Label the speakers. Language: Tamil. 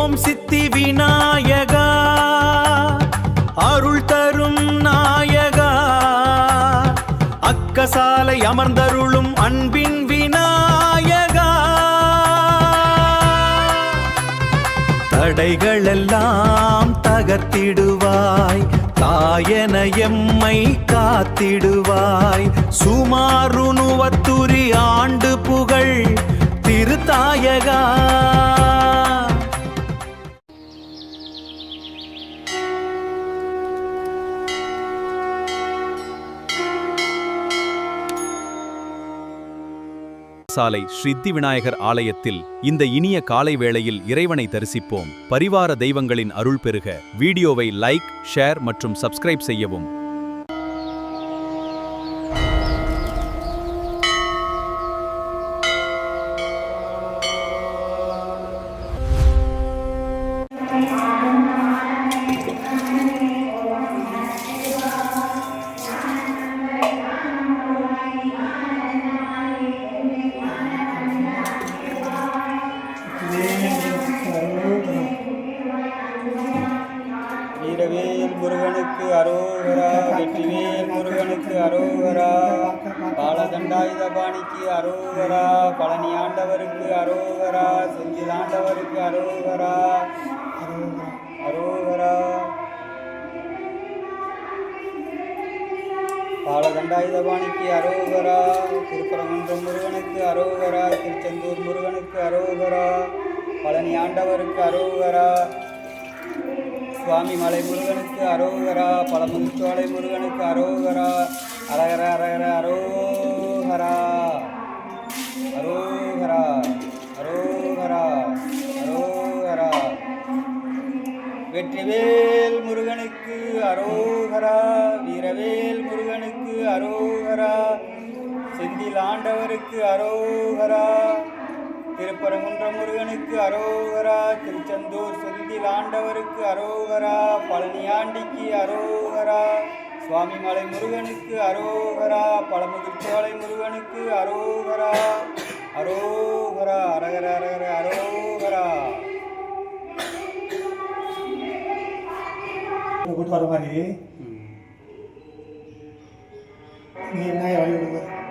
Speaker 1: ஓம் சித்தி விநாயகா அருள் தரும் நாயகா அக்கசாலை அமர்ந்தருளும் அன்பின் விநாயகா தடைகளெல்லாம் தகர்த்திடுவாய் தாயன எம்மை காத்திடுவாய் சுமாருணுவத்துரி ஆண்டு புகழ் திருத்தாயகா
Speaker 2: சாலை ஸ்ரீத்தி விநாயகர் ஆலயத்தில் இந்த இனிய காலை வேளையில் இறைவனை தரிசிப்போம். பரிவார தெய்வங்களின் அருள் பெறுக. வீடியோவை லைக், ஷேர் மற்றும் சப்ஸ்கிரைப் செய்யவும்.
Speaker 3: வீரவேல் முருகனுக்கு அரோகரா, வெற்றிவேல் முருகனுக்கு அரோகரா, பாலதண்டாயுதபாணிக்கு அரோகரா, பழனி ஆண்டவருக்கு அரோகரா, செந்தில் ஆண்டவருக்கு அரோகரா, அரோகரா. பாலதண்டாயுதபாணிக்கு அரோகரா, திருப்பரங்குன்றம் முருகனுக்கு அரோகரா, திருச்செந்தூர் முருகனுக்கு அரோகரா, பழனி ஆண்டவருக்கு அரோகரா, சுவாமி மலை முருகனுக்கு அரோகரா, பழமுதிர்ச்சோலை முருகனுக்கு அரோகரா, அரகர அரகர அரோகரா, அரோகரா, அரோகரா, அரோகரா. வெற்றிவேல் முருகனுக்கு அரோகரா, வீரவேல் முருகனுக்கு அரோகரா, செந்தில் ஆண்டவருக்கு அரோகரா, திருப்பரங்குன்றம் முருகனுக்கு அரோகரா, திருச்செந்தூர் செந்தில் ஆண்டவருக்கு அரோகரா, பழனியாண்டிக்கு அரோகரா, சுவாமி மலை முருகனுக்கு அரோகரா, பழமுதிர்ச்சோலை முருகனுக்கு அரோகரா, அரோகரா, அரகர அரகர அரோகரா.
Speaker 4: கூட்டு வர மாதிரி நீ என்ன வழி கொடுக்குற